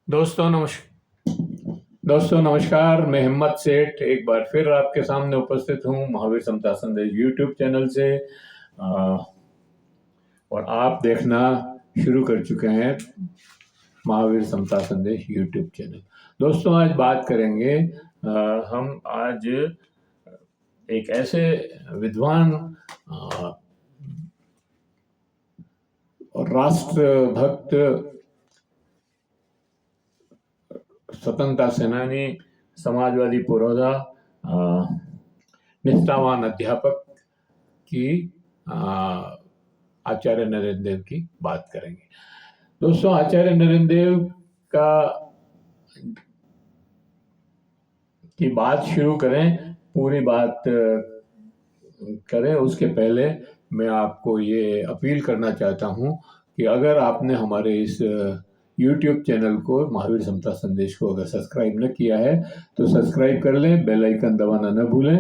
दोस्तों नमस्कार। मैं हिम्मत सेठ एक बार फिर आपके सामने उपस्थित हूँ महावीर समता संदेश यूट्यूब चैनल से। और आप देखना शुरू कर चुके हैं महावीर समता संदेश यूट्यूब चैनल। दोस्तों आज बात करेंगे, हम आज एक ऐसे विद्वान और राष्ट्रभक्त स्वतंत्रता सेनानी, समाजवादी पुरोधा, निष्ठावान अध्यापक की आचार्य नरेंद्र देव की बात करेंगे। दोस्तों आचार्य नरेंद्र देव की बात शुरू करें, पूरी बात करें उसके पहले मैं आपको ये अपील करना चाहता हूँ कि अगर आपने हमारे इस YouTube चैनल को महावीर समता संदेश को अगर सब्सक्राइब न किया है तो सब्सक्राइब कर लें, बेल आइकन दबाना न भूलें।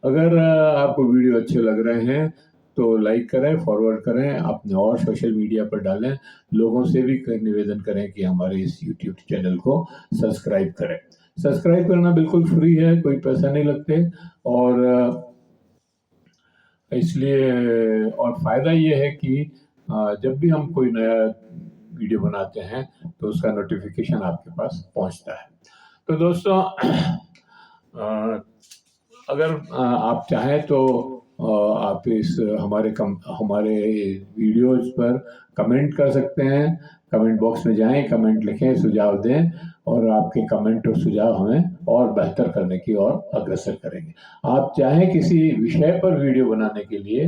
अगर आपको वीडियो अच्छे लग रहे हैं तो लाइक करें, फॉरवर्ड करें, अपने और सोशल मीडिया पर डालें। लोगों से भी निवेदन करें कि हमारे इस YouTube चैनल को सब्सक्राइब करें। सब्सक्राइब करना बिल्कुल फ्री है, कोई पैसा नहीं लगते, और इसलिए और फ़ायदा ये है कि जब भी हम कोई नया वीडियो बनाते हैं तो उसका नोटिफिकेशन आपके पास पहुंचता है। तो दोस्तों अगर आप चाहें तो आप इस हमारे वीडियोज़ पर कमेंट कर सकते हैं। कमेंट बॉक्स में जाएं, कमेंट लिखें, सुझाव दें, और आपके कमेंट और सुझाव हमें और बेहतर करने की ओर अग्रसर करेंगे। आप चाहें किसी विषय पर वीडियो बनाने के लिए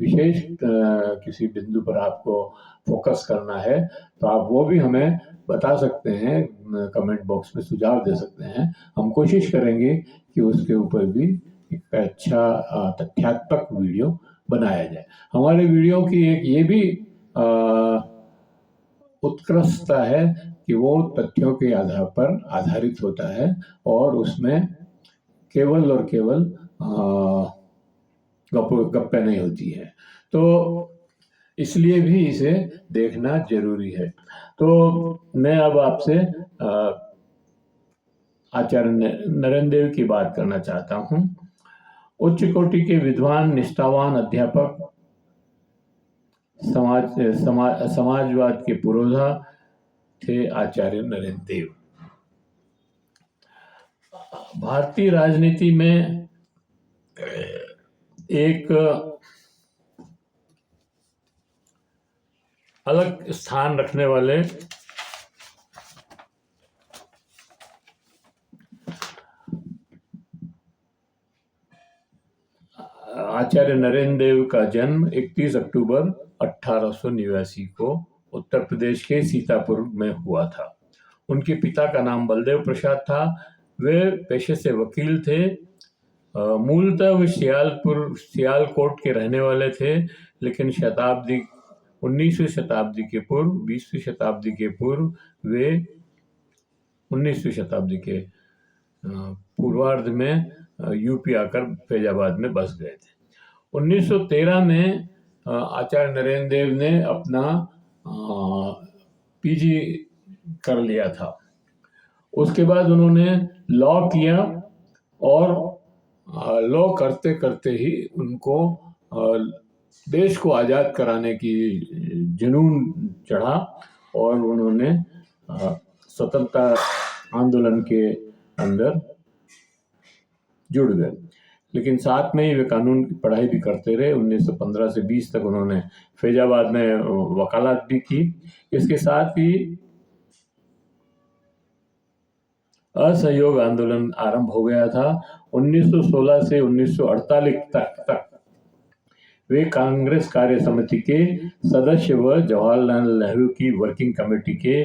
विशेष किसी बिंदु पर आपको फोकस करना है तो आप वो भी हमें बता सकते हैं, कमेंट बॉक्स में सुझाव दे सकते हैं। हम कोशिश करेंगे कि उसके ऊपर भी एक अच्छा तथ्यात्मक वीडियो बनाया जाए। हमारे वीडियो की एक ये भी उत्कृष्टता है कि वो तथ्यों के आधार पर आधारित होता है और उसमें केवल और केवल गप्पे नहीं होती है, तो इसलिए भी इसे देखना जरूरी है। तो मैं अब आपसे आचार्य नरेंद्र देव की बात करना चाहता हूँ। उच्च कोटि के विद्वान, निष्ठावान अध्यापक, समाजवाद के पुरोधा थे आचार्य नरेंद्र देव। भारतीय राजनीति में एक अलग स्थान रखने वाले आचार्य नरेंद्र देव का जन्म 31 अक्टूबर 1889 को उत्तर प्रदेश के सीतापुर में हुआ था। उनके पिता का नाम बलदेव प्रसाद था। वे पेशे से वकील थे। मूलतः वे सियालकोट के रहने वाले थे, लेकिन 19वीं शताब्दी के पूर्व, 20वीं शताब्दी के पूर्व वे 19वीं शताब्दी के पूर्वार्ध में यूपी आकर फैजाबाद में बस गए थे। 1913 में आचार्य नरेंद्र देव ने अपना पीजी कर लिया था। उसके बाद उन्होंने लॉ किया और लॉ करते करते ही उनको देश को आज़ाद कराने की जुनून चढ़ा और उन्होंने स्वतंत्रता आंदोलन के अंदर जुड़ गए। लेकिन साथ में ही वे कानून की पढ़ाई भी करते रहे। 1915 से 20 तक उन्होंने फैजाबाद में वकालत भी की। इसके साथ ही असहयोग आंदोलन आरंभ हो गया था। 1916 से 1948 तक वे कांग्रेस कार्य समिति के सदस्य व जवाहरलाल नेहरू की वर्किंग कमेटी के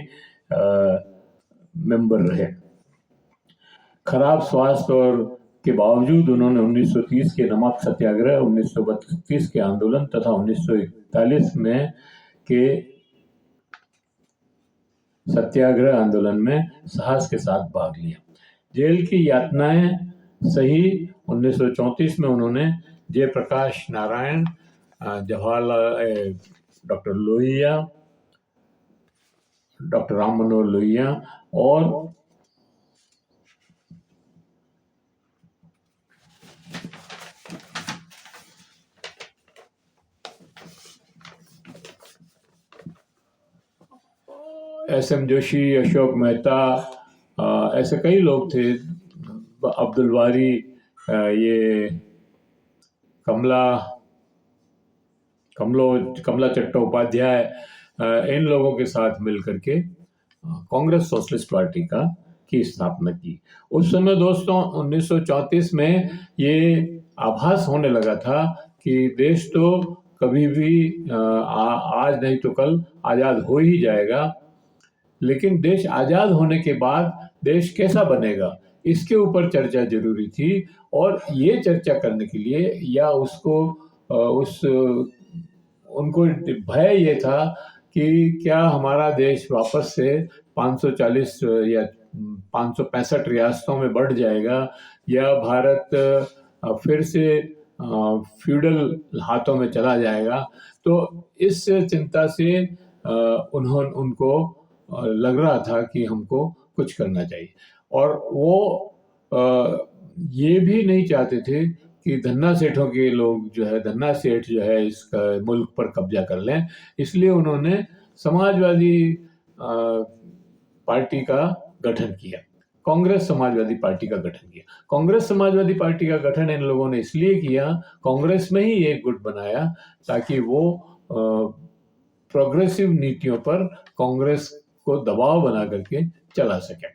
मेंबर रहे। खराब स्वास्थ्य और के बावजूद उन्होंने 1930 के नमक सत्याग्रह, 1932 के आंदोलन तथा 1941 में के सत्याग्रह आंदोलन में साहस के साथ भाग लिया। जेल की यातनाएं सही। 1934 में उन्होंने जयप्रकाश नारायण, जवाहरलाल, डॉक्टर लोहिया, डॉक्टर राम मनोहर लोहिया और एस.एम. जोशी, अशोक मेहता, ऐसे कई लोग थे, अब्दुल बारी, ये कमला कमलो कमला चट्टोपाध्याय, इन लोगों के साथ मिलकर के कांग्रेस सोशलिस्ट पार्टी का की स्थापना की। उस समय दोस्तों 1934 में ये आभास होने लगा था कि देश तो कभी भी आज नहीं तो कल आजाद हो ही जाएगा, लेकिन देश आजाद होने के बाद देश कैसा बनेगा इसके ऊपर चर्चा जरूरी थी। और ये चर्चा करने के लिए या उसको उस उनको भय ये था कि क्या हमारा देश वापस से 540 या 565 रियासतों में बढ़ जाएगा, या भारत फिर से फ्यूडल हाथों में चला जाएगा। तो इस चिंता से उनको लग रहा था कि हमको कुछ करना चाहिए। और वो ये भी नहीं चाहते थे कि धन्ना सेठों के लोग जो है, धन्ना सेठ जो है इस मुल्क पर कब्जा कर लें। इसलिए उन्होंने समाजवादी पार्टी का गठन किया, कांग्रेस समाजवादी पार्टी का गठन किया। कांग्रेस समाजवादी पार्टी का गठन इन लोगों ने इसलिए किया, कांग्रेस में ही एक गुट बनाया ताकि वो प्रोग्रेसिव नीतियों पर कांग्रेस को दबाव बना करके चला सके।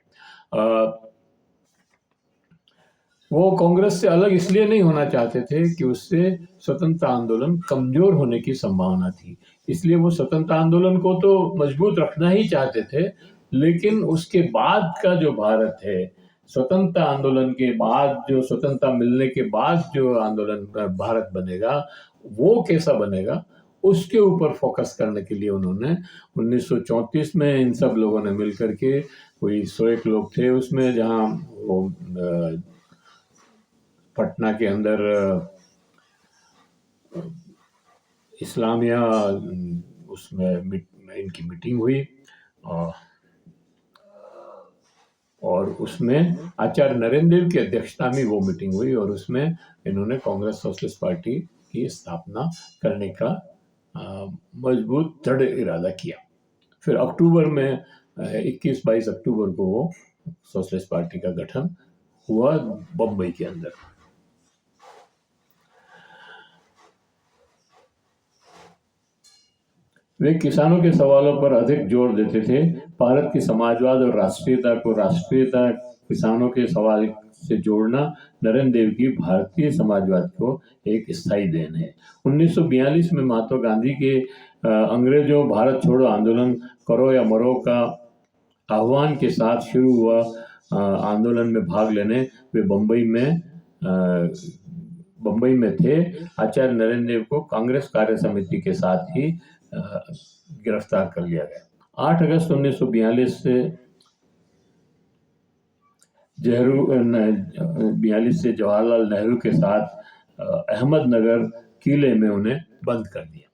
वो कांग्रेस से अलग इसलिए नहीं होना चाहते थे कि उससे स्वतंत्रता आंदोलन कमजोर होने की संभावना थी, इसलिए वो स्वतंत्रता आंदोलन को तो मजबूत रखना ही चाहते थे। लेकिन उसके बाद का जो भारत है, स्वतंत्रता आंदोलन के बाद, जो स्वतंत्रता मिलने के बाद जो आंदोलन भारत बनेगा, वो कैसा बनेगा, उसके ऊपर फोकस करने के लिए उन्होंने 1934 में इन सब लोगों ने मिलकर के, कोई 101 लोग थे उसमें, जहां वो पटना के अंदर इस्लामिया उसमें इनकी मीटिंग हुई, और उसमें आचार्य नरेंद्र देव की अध्यक्षता में वो मीटिंग हुई, और उसमें इन्होंने कांग्रेस सोशलिस्ट पार्टी की स्थापना करने का मजबूत दृढ़ इरादा किया। फिर अक्टूबर में 21-22 अक्टूबर को वो सोशलिस्ट पार्टी का गठन हुआ बम्बई के अंदर। वे किसानों के सवालों पर अधिक जोर देते थे। भारत की समाजवाद और राष्ट्रीयता किसानों के सवाल से जोड़ना नरेंद्र देव की भारतीय समाजवाद को एक स्थायी देन है। 1942 में महात्मा गांधी के अंग्रेजों भारत छोड़ो आंदोलन करो या मरो का आह्वान के साथ शुरू हुआ आंदोलन में भाग लेने वे बम्बई में थे। आचार्य नरेंद्र देव को कांग्रेस कार्य समिति के साथ ही गिरफ्तार कर लिया गया। 8 अगस्त 1942 से जवाहरलाल नेहरू के साथ अहमदनगर किले में उन्हें बंद कर दिया।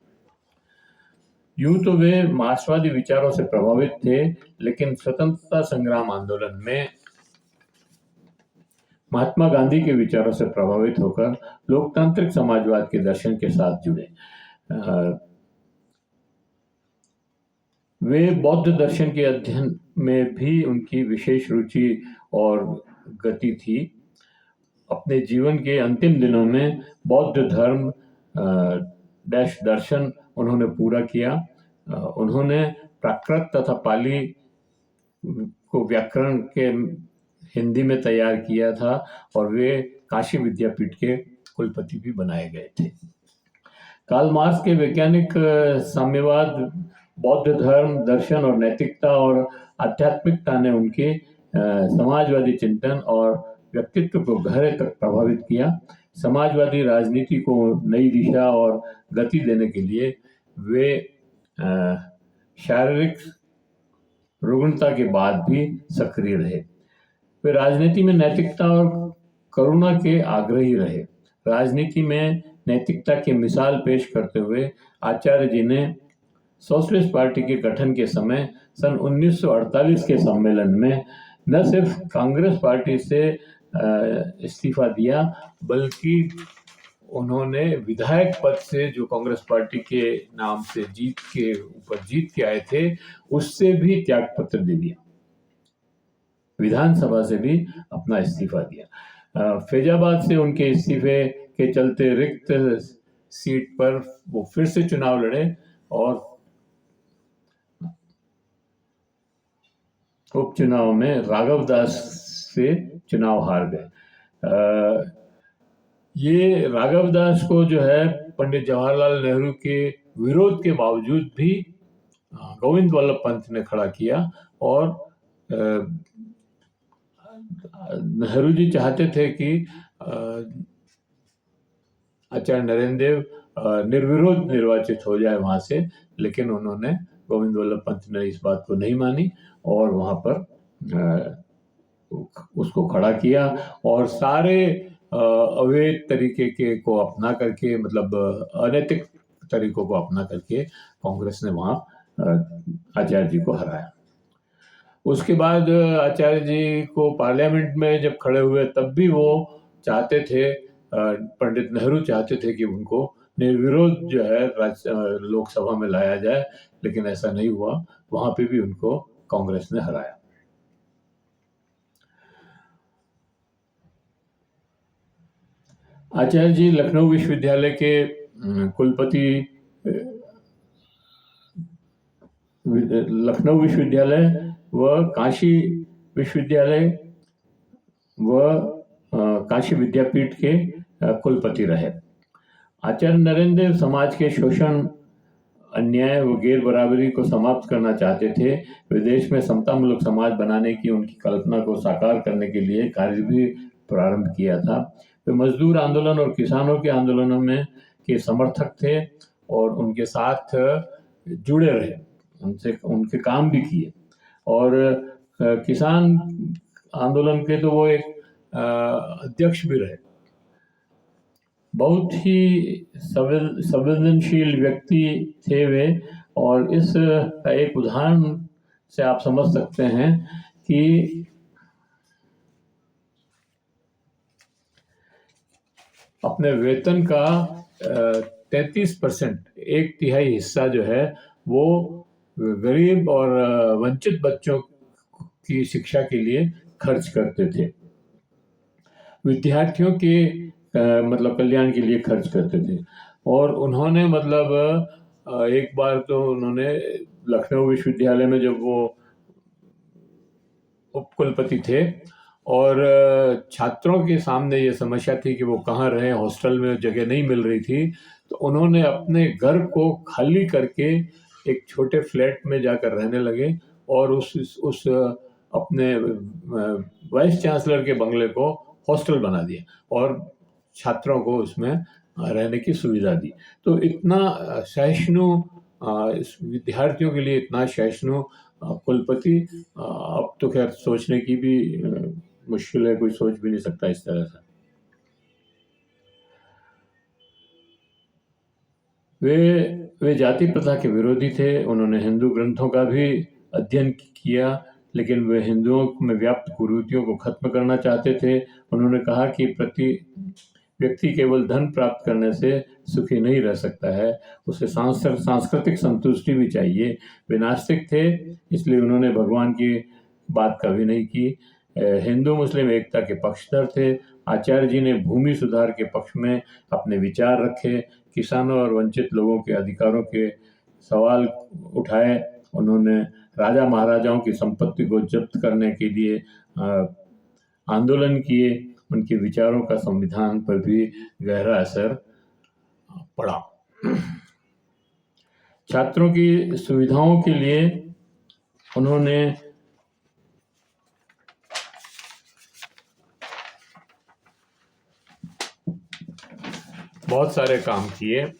यूं तो वे मार्क्सवादी विचारों से प्रभावित थे, लेकिन स्वतंत्रता संग्राम आंदोलन में महात्मा गांधी के विचारों से प्रभावित होकर लोकतांत्रिक समाजवाद के दर्शन के साथ जुड़े। वे बौद्ध दर्शन के अध्ययन में भी उनकी विशेष रुचि और गति थी। अपने जीवन के अंतिम दिनों में बौद्ध धर्म दर्शन उन्होंने पूरा किया। उन्होंने प्राकृत तथा पाली को व्याकरण के हिंदी में तैयार किया था, और वे काशी विद्यापीठ के कुलपति भी बनाए गए थे। कार्ल मार्क्स के वैज्ञानिक साम्यवाद, बौद्ध धर्म दर्शन और नैतिकता और आध्यात्मिकता ने उनके समाजवादी चिंतन और व्यक्तित्व को गहरे तक प्रभावित किया। समाजवादी राजनीति को नई दिशा और गति देने के लिए वे शारीरिक रुग्णता के बाद भी सक्रिय रहे। वे राजनीति में नैतिकता और करुणा के आग्रही रहे। राजनीति में नैतिकता की मिसाल पेश करते हुए आचार्य जी ने सोशलिस्ट पार्टी के गठन के समय सन 1948 के सम्मेलन में न सिर्फ कांग्रेस पार्टी से इस्तीफा दिया, बल्कि उन्होंने विधायक पद से, जो कांग्रेस पार्टी के नाम से जीत के आए थे, उससे भी त्याग पत्र दे दिया, विधानसभा से भी अपना इस्तीफा दिया। फैजाबाद से उनके इस्तीफे के चलते रिक्त सीट पर वो फिर से चुनाव लड़े और उपचुनाव में राघव दास से चुनाव हार गए। ये राघव दास को जो है पंडित जवाहरलाल नेहरू के विरोध के बावजूद भी गोविंद वल्लभ पंत ने खड़ा किया और नेहरू जी चाहते थे कि आचार्य नरेंद्र देव निर्विरोध निर्वाचित हो जाए वहां से, लेकिन उन्होंने, गोविंद वल्लभ पंत ने इस बात को नहीं मानी और वहां पर उसको खड़ा किया और सारे अवैध तरीके के को अपना करके, मतलब अनैतिक तरीकों को अपना करके कांग्रेस ने वहां आचार्य जी को हराया। उसके बाद आचार्य जी को पार्लियामेंट में जब खड़े हुए तब भी वो चाहते थे, पंडित नेहरू चाहते थे कि उनको निर्विरोध जो है लोकसभा में लाया जाए, लेकिन ऐसा नहीं हुआ। वहां पे भी उनको कांग्रेस ने हराया। आचार्य जी लखनऊ विश्वविद्यालय के कुलपति, लखनऊ विश्वविद्यालय व काशी विश्वविद्यालय व काशी विद्यापीठ के कुलपति रहे। आचार्य नरेंद्र देव समाज के शोषण, अन्याय व गैर बराबरी को समाप्त करना चाहते थे। विदेश में समतामूलक समाज बनाने की उनकी कल्पना को साकार करने के लिए कार्य भी प्रारंभ किया था। वे मजदूर आंदोलन और किसानों के आंदोलनों में के समर्थक थे और उनके साथ जुड़े रहे, उनसे उनके काम भी किए और किसान आंदोलन के तो वो एक अध्यक्ष भी रहे। बहुत ही संवेदनशील व्यक्ति थे वे और इस का एक उदाहरण से आप समझ सकते हैं कि अपने वेतन का 33%, 1/3 हिस्सा जो है वो गरीब और वंचित बच्चों की शिक्षा के लिए खर्च करते थे, विद्यार्थियों के मतलब कल्याण के लिए खर्च करते थे। और उन्होंने मतलब एक बार तो उन्होंने लखनऊ विश्वविद्यालय में जब वो उपकुलपति थे और छात्रों के सामने ये समस्या थी कि वो कहाँ रहे, हॉस्टल में जगह नहीं मिल रही थी, तो उन्होंने अपने घर को खाली करके एक छोटे फ्लैट में जाकर रहने लगे और उस अपने वाइस चांसलर के बंगले को हॉस्टल बना दिया और छात्रों को उसमें रहने की सुविधा दी। तो इतना सहिष्णु, विद्यार्थियों के लिए इतना सहिष्णु कुलपति अब तो खैर सोचने की भी मुश्किल है, कोई सोच भी नहीं सकता इस तरह से। वे जाति प्रथा के विरोधी थे। उन्होंने हिंदू ग्रंथों का भी अध्ययन किया, लेकिन वे हिंदुओं में व्याप्त कुरीतियों को खत्म करना चाहते थे। उन्होंने कहा कि प्रति व्यक्ति केवल धन प्राप्त करने से सुखी नहीं रह सकता है, उसे सांस्कृतिक संतुष्टि भी चाहिए। वे नास्तिक थे, इसलिए उन्होंने भगवान की बात कभी नहीं की। हिंदू मुस्लिम एकता के पक्षधर थे। आचार्य जी ने भूमि सुधार के पक्ष में अपने विचार रखे, किसानों और वंचित लोगों के अधिकारों के सवाल उठाए। उन्होंने राजा महाराजाओं की संपत्ति को जब्त करने के लिए आंदोलन किए। उनके विचारों का संविधान पर भी गहरा असर पड़ा। छात्रों की सुविधाओं के लिए उन्होंने बहुत सारे काम किए।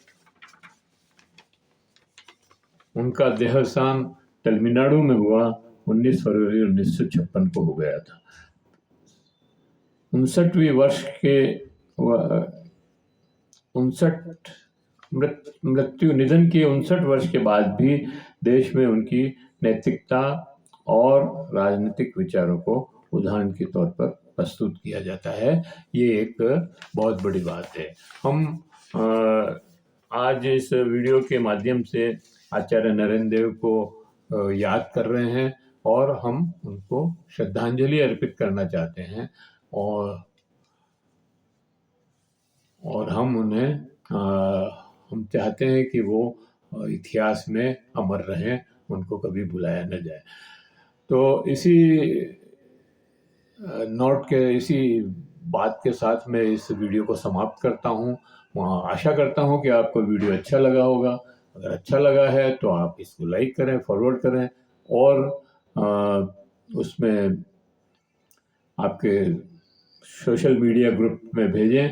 उनका देहावसान तमिलनाडु में हुआ 19 फरवरी 1956 को हो गया था। 59 मृत्यु निधन के 59 वर्ष के बाद भी देश में उनकी नैतिकता और राजनीतिक विचारों को उदाहरण के तौर पर प्रस्तुत किया जाता है। ये एक बहुत बड़ी बात है। हम आज इस वीडियो के माध्यम से आचार्य नरेंद्र देव को याद कर रहे हैं और हम उनको श्रद्धांजलि अर्पित करना चाहते हैं और हम उन्हें हम चाहते हैं कि वो इतिहास में अमर रहें, उनको कभी भुलाया न जाए। तो इसी इसी बात के साथ मैं इस वीडियो को समाप्त करता हूँ। आशा करता हूँ कि आपको वीडियो अच्छा लगा होगा। अगर अच्छा लगा है तो आप इसको लाइक करें, फॉरवर्ड करें और उसमें आपके सोशल मीडिया ग्रुप में भेजें।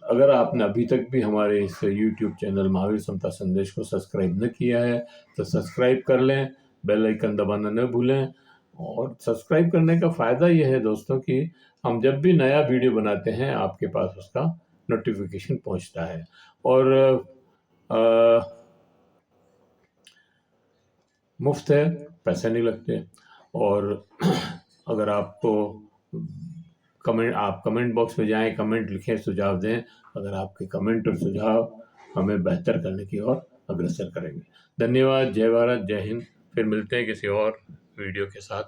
अगर आपने अभी तक भी हमारे इस YouTube चैनल महावीर समता संदेश को सब्सक्राइब न किया है तो सब्सक्राइब कर लें, बेल आइकन दबाना न भूलें। और सब्सक्राइब करने का फ़ायदा यह है दोस्तों कि हम जब भी नया वीडियो बनाते हैं आपके पास उसका नोटिफिकेशन पहुंचता है और मुफ्त है, पैसे नहीं लगते। और अगर आपको आप कमेंट बॉक्स में जाएं, कमेंट लिखें, सुझाव दें। अगर आपके कमेंट और सुझाव हमें बेहतर करने की ओर अग्रसर करेंगे। धन्यवाद। जय भारत, जय हिंद। फिर मिलते हैं किसी और वीडियो के साथ।